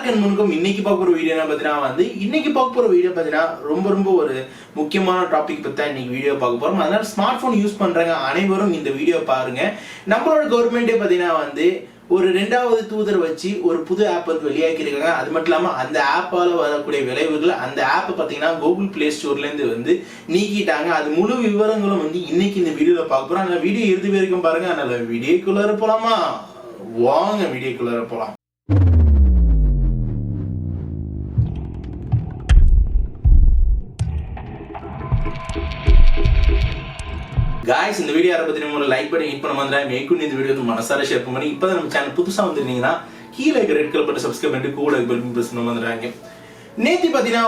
வணக்கம் முன்னுக்கும் இன்னைக்கு பார்க்க போற வீடியோ பார்த்தீங்கன்னா இன்னைக்கு பார்க்க போற வீடியோ பார்த்தீங்கன்னா ரொம்ப ஒரு முக்கியமான டாபிக் பத்தி தான் இன்னைக்கு வீடியோ பார்க்க போறோம். அதனால ஸ்மார்ட் போன் யூஸ் பண்றாங்க அனைவரும் இந்த வீடியோ பாருங்க. நம்மளோட கவர்மெண்டே பார்த்தீங்கன்னா ஒரு ரெண்டாவது தூதர் வச்சு ஒரு புது ஆப் வெளியாக்கி இருக்காங்க. அது மட்டும் இல்லாம அந்த ஆப்பால வரக்கூடிய விளைவுகள் அந்த ஆப் பார்த்தீங்கன்னா கூகுள் பிளே ஸ்டோர்ல இருந்து நீக்கிட்டாங்க. அது முழு விவரங்களும் இன்னைக்கு இந்த வீடியோல பார்க்க போறோம். அதனால வீடியோ இறுதி வரைக்கும் பாருங்க. அதனால வீடியோக்குள்ளார போலாமா? வாங்க வீடியோக்குள்ளார போலாம். गाइस இந்த வீடியோ பத்தி நம்ம லைக் பண்ணி ஹிட் பண்ண மாதிரி மேற்கொண்டு இந்த வீடியோ மனசார ஷேர் பண்ணி இப்போ நம்ம சேனல் புதுசா வந்திருந்தீங்கன்னா கீழே இருக்க ரெட் கலர் பட்டன் சப்ஸ்கிரைப் பண்ணிட்டு கூட பெல் பட்டன் பிரஸ் பண்ண வந்துறாங்க. நேத்து பாத்தீங்கன்னா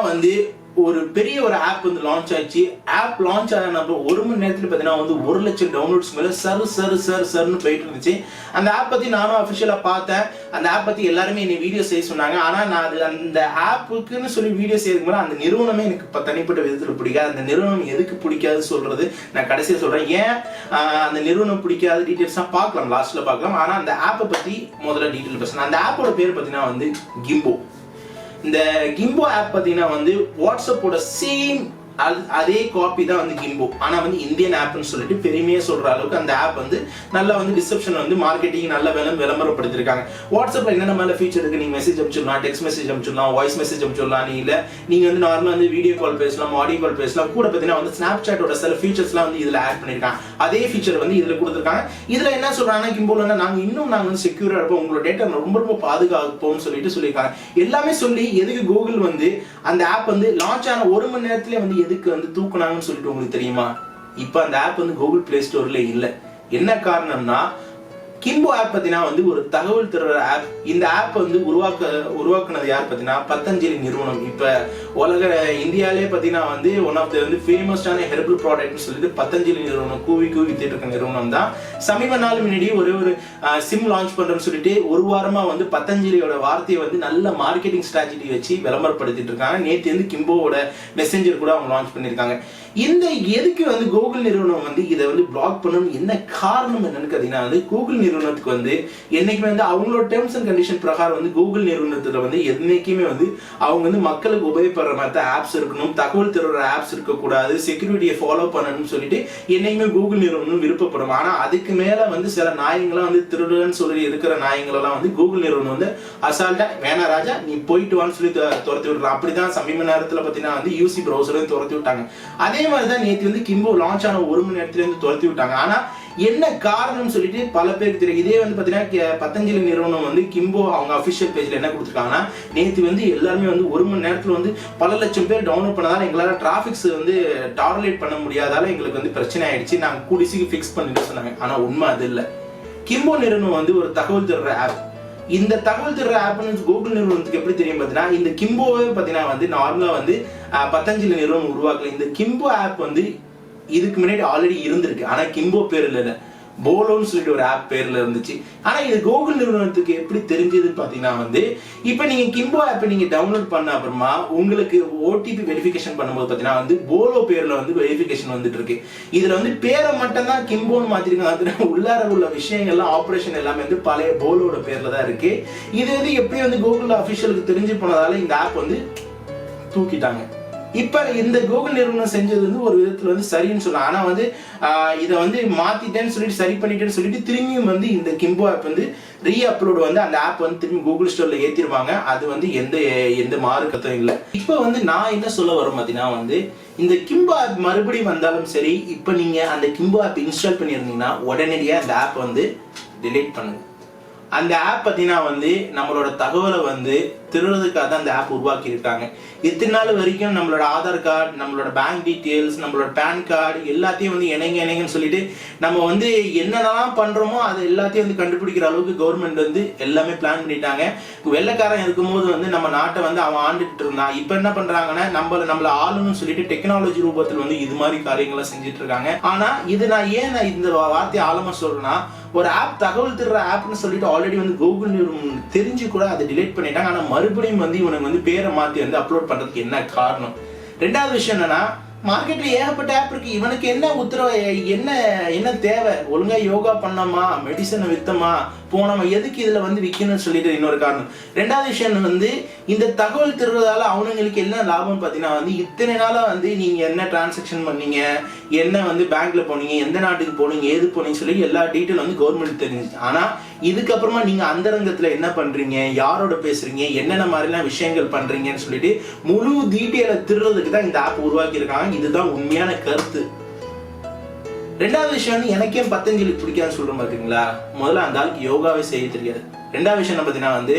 ஒரு பெரிய ஒரு ஆப் லான்ச் ஆச்சு. ஆப் லான்ச் ஆன ஒரு மணி நேரத்துல பாத்தீங்கன்னா 1 லட்சம் டவுன்லோட்ஸ் மேல சர்னு போயிட்டு இருந்துச்சு. அந்த ஆப் பத்தி நானும் அபிஷியலா பார்த்தேன். அந்த ஆப் பத்தி எல்லாருமே என்ன வீடியோ செய்ய சொன்னாங்க. ஆனா நான் அந்த ஆப்புக்குன்னு சொல்லி வீடியோ செய்யறதுக்கு மேல அந்த நிறுவனமே எனக்கு தனிப்பட்ட விதத்துல பிடிக்காது. அந்த நிறுவனம் எதுக்கு பிடிக்காது சொல்றது நான் கடைசியா சொல்றேன். ஏன் அந்த நிறுவனம் பிடிக்காத டீடைல்ஸா பார்க்கலாம், லாஸ்ட்ல பார்க்கலாம். ஆனா அந்த ஆப்பை பத்தி முதல்ல டீடைல் பேசணும். அந்த ஆப்போட பேர் பாத்தீங்கன்னா கிம்போ. இந்த கிம்போ ஆப் பாத்தீங்கன்னா வாட்ஸ்அப்போட சேம் அதே காப்பி தான் கிம்போ. ஆனா இந்தியன் ஆப்னு சொல்லிட்டு பெருமையா சொல்ற அளவுக்கு அந்த ஆப் நல்லா டிஸ்கிரிப்ஷன் மார்க்கெட்டிங் நல்ல விளம்பரப்படுத்திருக்காங்க. வாட்ஸ்அப்ல என்னென்ன மாதிரி ஃபீச்சர் இருக்கு, நீங்க மெசேஜ் அனுப்பிச்சிடலாம், டெக்ஸ்ட் மெசேஜ் அனுப்பிச்சிடலாம், வாய்ஸ் மெசேஜ் அனுப்பிச்சிடலாம், இல்ல நீங்க நார்மலா வீடியோ கால் பேசலாம், ஆடியோ கால் பேசலாம். கூட பாத்தீங்கன்னா ஸ்னாப்சாட்டோட சில ஃபீச்சர்ஸ்லாம் இதுல ஆட் பண்ணிருக்காங்க. அதே ஃபீச்சர் இதுல கொடுத்திருக்காங்க. இதுல என்ன சொல்றாங்கன்னா கிம்போல நாங்க செக்யூரா இருப்போம், உங்களோட டேட்டா ரொம்ப பாதுகாப்போம்னு சொல்லியிருக்காங்க. எல்லாமே சொல்லி எதுக்கு கூகுள் அந்த ஆப் லான்ச் ஆன ஒரு மணி நேரத்திலே எதுக்கு தூக்குனாங்கன்னு சொல்லிட்டு உங்களுக்கு தெரியுமா? இப்ப அந்த ஆப் கூகுள் பிளே ஸ்டோர்ல இல்ல. என்ன காரணம்னா கிம்போ ஆப் பாத்தீங்கன்னா ஒரு தகவல் திருடுற ஆப். இந்த ஆப் உருவாக்குனது யார் பாத்தீங்கன்னா பதஞ்சலி நிறுவனம். இப்ப உலக இந்தியாலே பாத்தீங்கன்னா ஒன் ஆஃப் தி ஃபேமஸான ஹெர்பல் ப்ராடக்ட்னு சொல்லிட்டு பதஞ்சலி நிறுவனம் கூவி வித்துட்டு இருக்க நிறுவனம் தான். சமீப நாள் முன்னாடி ஒரு சிம் லான்ச் பண்றேன்னு சொல்லிட்டு ஒரு வாரமா பதஞ்சலியோட வார்த்தையை நல்ல மார்க்கெட்டிங் ஸ்ட்ராட்டஜி வச்சு விளம்பரப்படுத்திட்டு இருக்காங்க. நேத்து கிம்போவோட மெசேஞ்சர் கூட அவங்க லான்ச் பண்ணிருக்காங்க. இந்த எதுக்கு கூகுள் நிறுவனம் இதை பிளாக் பண்ணணும், என்ன காரணம் என்னன்னு கேட்டீங்கன்னா கூகுள் நிறுவனத்துக்கு என்னைக்குமே அவங்களோட டேர்ம்ஸ் அண்ட் கண்டிஷன் பிரகாரம் கூகுள் நிறுவனத்துல என்னைக்குமே அவங்க மக்களுக்கு உபயோகப்படுற மாதிரி ஆப்ஸ் இருக்கணும், தகவல் திருடுற ஆப்ஸ் இருக்கக்கூடாது, செக்யூரிட்டியை ஃபாலோ பண்ணணும்னு சொல்லிட்டு என்னைக்குமே கூகுள் நிறுவனம் விருப்பப்படும். ஆனா அதுக்கு மேல சில நாயங்களாம் திருடுன்னு சொல்லி இருக்கிற நாயங்களெல்லாம் கூகுள் நிறுவனம் அசால்ட்டா வேணா ராஜா நீ போயிட்டு வான்னு சொல்லி துரத்தி விடுறான். அப்படிதான் சமீப நேரத்துல பாத்தீங்கன்னா யூசி ப்ரௌசரையும் துரத்தி விட்டாங்க. அதே மாதிரிதான் நேற்று கிம்போ லான்ச் ஆன ஒரு மணி நேரத்துல துரத்தி விட்டாங்க. ஆனா என்ன காரணம் சொல்லிட்டு பல பேருக்கு தெரியும். இதே பாத்தீங்கன்னா பதஞ்சலி நிறுவனம் கிம்போ அவங்க அபிஷியல் பேஜ்ல என்ன கொடுத்துருக்காங்கன்னா நேற்று எல்லாருமே ஒரு மணி நேரத்துல பல லட்சம் பேர் டவுன்லோட் பண்ணதால எங்களால டிராபிக்ஸ் டாலரேட் பண்ண முடியாதால எங்களுக்கு பிரச்சனை ஆயிடுச்சு, நாங்க கூடிசிக்கு ஃபிக்ஸ் பண்ணிட்டு சொன்னாங்க. ஆனா உண்மை அது இல்ல. கிம்போ நிறுவனம் ஒரு தகவல் திருடுற ஆப். இந்த தகவல் திருடுற ஆப்னு கூகுள் நிறுவனத்துக்கு எப்படி தெரியும் பார்த்தீங்கன்னா இந்த கிம்போவே பார்த்தீங்கன்னா நார்மலா பதஞ்சலி நிறுவனம் உருவாக்கல. இந்த கிம்போ ஆப் இதுக்கு முன்னாடி ஆல்ரெடி இருந்திருக்கு. ஆனா கிம்போ பேர்ல இல்ல, போலோன்னு சொல்லிட்டு ஒரு ஆப் பேர்ல இருந்துச்சு. ஆனா இது கூகுள் நிறுவனத்துக்கு எப்படி தெரிஞ்சதுன்னு பாத்தீங்கன்னா இப்ப நீங்க கிம்போ ஆப் நீங்க டவுன்லோட் பண்ண அப்புறமா உங்களுக்கு ஓடிபி வெரிஃபிகேஷன் பண்ணும்போது பாத்தீங்கன்னா போலோ பேர்ல வெரிஃபிகேஷன் வந்துட்டு இருக்கு. இதுல பேரை மட்டும் தான் கிம்போன்னு மாத்திருக்காங்க. உள்ளார உள்ள விஷயங்கள்லாம் ஆபரேஷன் எல்லாமே பழைய போலோட பேர்ல தான் இருக்கு. இது எப்படி கூகுள் அபிஷியலுக்கு தெரிஞ்சு போனதால இந்த ஆப் தூக்கிட்டாங்க. இப்ப இந்த கூகுள் நிறுவனம் செஞ்சது ஒரு விதத்துல சரின்னு சொல்லலாம். ஆனா இதை மாத்திட்டேன்னு சொல்லிட்டு சரி பண்ணிட்டேன்னு சொல்லிட்டு திரும்பியும் இந்த கிம்போ ஆப் ரீ அப்லோட் அந்த ஆப் திரும்பி கூகுள் ஸ்டோர்ல ஏத்திருவாங்க. அது எந்த மாறுக்கத்தும் இல்லை. இப்ப நான் என்ன சொல்ல வரோம் பாத்தீங்கன்னா இந்த கிம்போ ஆப் மறுபடியும் வந்தாலும் சரி, இப்ப நீங்க அந்த கிம்போ ஆப் இன்ஸ்டால் பண்ணியிருந்தீங்கன்னா உடனடியா அந்த ஆப் டிலீட் பண்ணுங்க. அந்த ஆப் பாத்தீங்கன்னா நம்மளோட தகவலை திருடுறதுக்காக தான் அந்த ஆப் உருவாக்கி இருக்காங்க. இத்தனை நாள் வரைக்கும் நம்மளோட ஆதார் கார்டு, நம்மளோட பேங்க் டீட்டெயில்ஸ், நம்மளோட பேன் கார்டு எல்லாத்தையும் இணைங்கன்னு சொல்லிட்டு நம்ம என்னென்னலாம் பண்றோமோ அது எல்லாத்தையும் கண்டுபிடிக்கிற அளவுக்கு கவர்மெண்ட் எல்லாமே பிளான் பண்ணிட்டாங்க. வெள்ளைக்காரன் இருக்கும்போது நம்ம நாட்டை அவன் ஆண்டுட்டு இருந்தான். இப்ப என்ன பண்றாங்கன்னா நம்மள ஆளுன்னு சொல்லிட்டு டெக்னாலஜி ரூபத்தில் இது மாதிரி காரியங்களை செஞ்சுட்டு இருக்காங்க. ஆனா இது நான் ஏன் இந்த வார்த்தையை ஆழமா சொல்றேன்னா ஒரு ஆப் தகவல் திருற ஆப்னு சொல்லிட்டு ஆல்ரெடி கூகுள் நிறுவனம் தெரிஞ்சு கூட அதை டிலீட் பண்ணிட்டாங்க. ஆனா மறுபடியும் இவனுக்கு பேரை மாத்தி அப்லோட் பண்றதுக்கு என்ன காரணம்? ரெண்டாவது விஷயம் என்னன்னா மார்க்கெட்ல ஏகப்பட்ட ஆப் இருக்கு. இவனுக்கு என்ன உத்தரவு, என்ன தேவை? ஒழுங்கா யோகா பண்ணமா, மெடிசனை வித்தமா, போனோமா, எதுக்கு இதுல வந்து விற்கணும்னு சொல்லிட்டு இன்னொரு காரணம். ரெண்டாவது விஷயம் வந்து இந்த தகவல் திருவதால அவனுங்களுக்கு என்ன லாபம் பார்த்தீங்கன்னா வந்து இத்தனை நாளா வந்து நீங்க என்ன டிரான்சாக்ஷன் பண்ணீங்க, என்ன வந்து பேங்க்ல போனீங்க, எந்த நாட்டுக்கு போனீங்க, ஏது போனீங்க சொல்லி எல்லா டீட்டெயில் வந்து கவர்மெண்ட் தெரிஞ்சிச்சு. ஆனா இதுக்கப்புறமா நீங்க அந்தரங்கத்துல என்ன பண்றீங்க, யாரோட பேசுறீங்க, என்னென்ன மாதிரிலாம் விஷயங்கள் பண்றீங்கன்னு சொல்லிட்டு முழு டீட்டெயிலை திருறதுக்கு தான் இந்த ஆப் உருவாக்கி இருக்காங்க. இதுதான் உண்மையான கருத்து. ரெண்டாவது விஷயம் வந்து எனக்கே பத்தஞ்சலி பிடிக்காதுன்னு சொல்றோம் பாத்தீங்களா. முதல்ல அந்த ஆளுக்கு யோகாவே செய்ய தெரியாது. ரெண்டாவது விஷயம் என்ன பார்த்தீங்கன்னா வந்து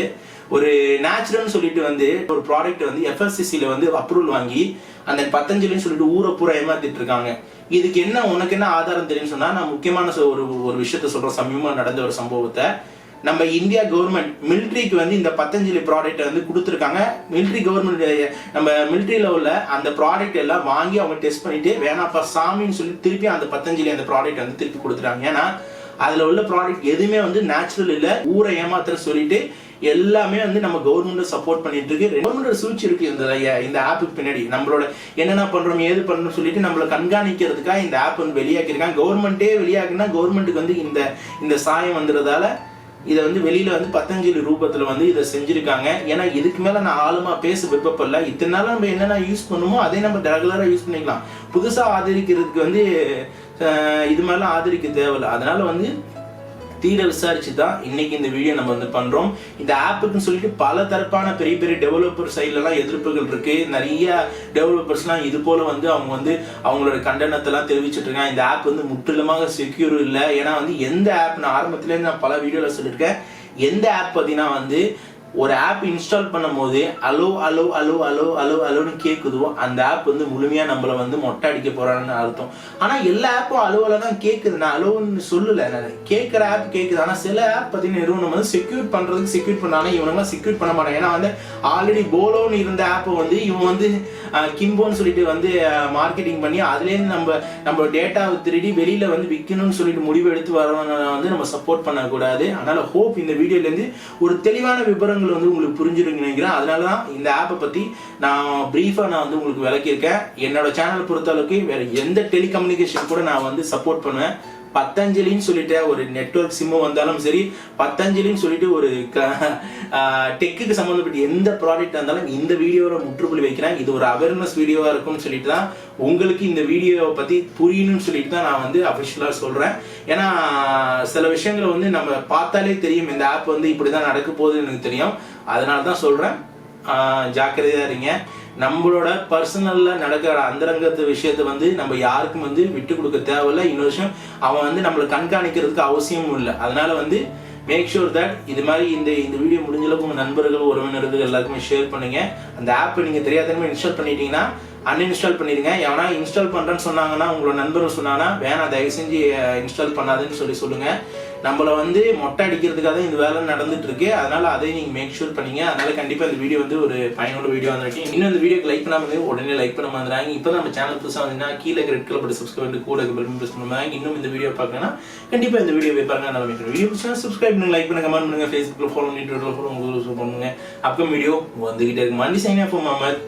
ஒரு நேச்சுரல்னு சொல்லிட்டு வந்து ஒரு ப்ராடக்ட் வந்து FSCCல வந்து அப்ரூவல் வாங்கி அந்த பத்தஞ்சலின்னு சொல்லிட்டு ஊரை பூரா ஏமாத்திட்டு இருக்காங்க. இதுக்கு என்ன உனக்கு என்ன ஆதாரம் தெரியும்னு சொன்னா நான் முக்கியமான ஒரு விஷயத்த சொல்றேன். சமீபமா நடந்த ஒரு சம்பவத்தை. நம்ம இந்தியா கவர்மெண்ட் மிலிட்ரிக்கு வந்து இந்த பத்தஞ்சலி ப்ராடக்ட் வந்து கொடுத்துருக்காங்க. மிலிட்ரி கவர்மெண்ட் நம்ம மிலிட்ரியில உள்ள அந்த ப்ராடக்ட் எல்லாம் வாங்கி அவங்க டெஸ்ட் பண்ணிட்டு வேணாப்பா சாமின்னு சொல்லி திருப்பி அந்த பத்தஞ்சலி அந்த ப்ராடக்ட் வந்து திருப்பி கொடுத்துட்டாங்க. ஏன்னா அதுல உள்ள ப்ராடக்ட் எதுவுமே வந்து நேச்சுரல் இல்ல, ஊரை ஏமாத்துற சொல்லிட்டு எல்லாமே வந்து நம்ம கவர்மெண்ட் சப்போர்ட் பண்ணிட்டு இருக்கு. கவர்மெண்ட் சூழ்ச்சி இருக்கு இந்த ஆப்புக்கு பின்னாடி. நம்மளோட என்னென்ன பண்றோம் ஏது பண்றோம் சொல்லிட்டு நம்மளை கண்காணிக்கிறதுக்காக இந்த ஆப் வந்து வெளியாக்கிருக்காங்க. கவர்மெண்டே வெளியாக்குனா கவர்மெண்ட்டுக்கு வந்து இந்த சாயம் வந்துறதால இதை வந்து வெளியில வந்து பத்தஞ்சலி ரூபத்துல வந்து இதை செஞ்சிருக்காங்க. ஏன்னா இதுக்கு மேல நான் ஆழமா பேச விருப்பப்படல. இத்தனை நாள் நம்ம என்னென்ன யூஸ் பண்ணுமோ அதே நம்ம ரெகுலரா யூஸ் பண்ணிக்கலாம். புதுசா ஆதரிக்கிறதுக்கு வந்து இது மாதிரிலாம் ஆதரிக்க தேவையில்லை. அதனால வந்து தீர விசாரிச்சு தான் இன்னைக்கு இந்த வீடியோ நம்ம வந்து பண்றோம். இந்த ஆப்புக்குன்னு சொல்லிட்டு பல தரப்பான பெரிய பெரிய டெவலப்பர் சைட்ல எல்லாம் எதிர்ப்புகள் இருக்கு. நிறைய டெவலப்பர்ஸ்லாம் இது போல வந்து அவங்க வந்து அவங்களோட கண்டனத்தை எல்லாம் தெரிவிச்சுட்டு இருக்காங்க. இந்த ஆப் வந்து முற்றிலுமாக செக்யூர் இல்லை. ஏன்னா வந்து எந்த ஆப் நான் ஆரம்பத்திலேருந்து நான் பல வீடியோல சொல்லியிருக்கேன். எந்த ஆப் பார்த்தீங்கன்னா வந்து ஒரு ஆப் இன்ஸ்டால் பண்ணும் போது allow allow allow allow allow அலோன்னு கேட்குதோ அந்த ஆப் வந்து முழுமையா நம்மளை வந்து மொட்டை அடிக்க போறான்னு அர்த்தம். ஆனா எல்லா ஆப்பும் அலோவில தான் கேட்குது. நான் அலோன்னு சொல்லல, நான் கேட்குற ஆப் கேட்குது. ஆனா சில ஆப் பார்த்தீங்கன்னா நிறுவனம் வந்து செக்யூர் பண்றதுக்கு செக்யூர் பண்ணாலும் இவனுங்களாம் செக்யூர் பண்ண மாட்டாங்க. ஏன்னா வந்து ஆல்ரெடி போலோன்னு இருந்த ஆப்பை வந்து இவன் வந்து கிம்போன்னு சொல்லிட்டு வந்து மார்க்கெட்டிங் பண்ணி அதுலேருந்து நம்ம டேட்டாவை திருடி வெளியில வந்து விற்கணும்னு சொல்லிட்டு முடிவு எடுத்து வரவங்க வந்து நம்ம சப்போர்ட் பண்ணக்கூடாது. அதனால ஹோப் இந்த வீடியோல இருந்து ஒரு தெளிவான விவரங்கள் வந்து உங்களுக்கு புரிஞ்சிருக்குன்னு நினைக்கிறேன். அதனாலதான் இந்த ஆப்பை பத்தி நான் பிரீஃபா நான் வந்து உங்களுக்கு விளக்கியிருக்கேன். என்னோட சேனல் பொறுத்த அளவுக்கு வேற எந்த டெலிகம்யூனிகேஷன் கூட நான் வந்து சப்போர்ட் பண்ணுவேன். பத்தஞ்சலின்னு சொல்லிட்டு ஒரு நெட்வொர்க் சிம்மு வந்தாலும் சரி, பத்தஞ்சலின்னு சொல்லிட்டு ஒரு டெக்குக்கு சம்பந்தப்பட்ட எந்த ப்ராடக்ட் இருந்தாலும் இந்த வீடியோவில் முற்றுப்புள்ளி வைக்கிறேன். இது ஒரு அவேர்னஸ் வீடியோவா இருக்கும்னு சொல்லிட்டு தான் உங்களுக்கு இந்த வீடியோவை பத்தி புரியணும்னு சொல்லிட்டு தான் நான் வந்து அஃபிஷியலா சொல்றேன். ஏன்னா சில விஷயங்களை வந்து நம்ம பார்த்தாலே தெரியும் இந்த ஆப் வந்து இப்படிதான் நடக்க போகுதுன்னு எனக்கு தெரியும். அதனால தான் சொல்றேன், ஜாக்கிரதையா இருங்க. நம்மளோட பர்சனல்ல நடக்கிற அந்தரங்கத்து விஷயத்தை வந்து நம்ம யாருக்கும் வந்து விட்டு கொடுக்க தேவையில்லை. இன்னொரு விஷயம், அவன் வந்து நம்மளை கண்காணிக்கிறதுக்கு அவசியமும் இல்லை. அதனால வந்து மேக் ஷூர் தட் இது மாதிரி இந்த வீடியோ முடிஞ்ச அளவுக்கு உங்க நண்பர்கள் உறவினர்கள் எல்லாருக்குமே ஷேர் பண்ணுங்க. அந்த ஆப்பை நீங்க தெரியாதனமே இன்ஸ்டால் பண்ணிட்டீங்கன்னா அன்இன்ஸ்டால் பண்ணிடுங்க. எவனா இன்ஸ்டால் பண்றேன்னு சொன்னாங்கன்னா உங்களோட நண்பர்கள் சொன்னாங்கன்னா வேணாம் தயவு செஞ்சு இன்ஸ்டால் பண்ணாதுன்னு சொல்லுங்க. நம்மளை வந்து மொட்டை அடிக்கிறதுக்காக இந்த வேலை நடந்துட்டு இருக்கு. அதனால அதை நீங்க மேக் ஷூர் பண்ணீங்க. அதனால கண்டிப்பா இந்த வீடியோ வந்து ஒரு பயனுள்ள வீடியோ வந்திருக்கு. இன்னும் இந்த வீடியோக்கு லைக் பண்ணாம உடனே லைக் பண்ண வந்துறாங்க. இப்போ நம்ம சேனல் புதுசாக வந்தீங்கன்னா கீழே ரெட் கலர் பட்டு சப்ஸ்கிரைப் பண்ணி கூட பிரஸ் பண்ணுவாங்க. இன்னும் இந்த வீடியோ பார்க்கணும்னா கண்டிப்பா இந்த வீடியோ பாருங்க. நல்லா வீடியோ பிடிச்சா சப்ஸ்கிரைப் பண்ணுங்க, லைக் பண்ணுங்க, கமெண்ட் பண்ணுங்க, ஃபேஸ்புக்ல ஃபாலோ பண்ணி ட்விட்டர்ல ஃபாலோ பண்ணுங்க. அப்புறம் வீடியோ வந்துகிட்டே இருக்கு. மண்டி சைன் ஆஃப் முகமது.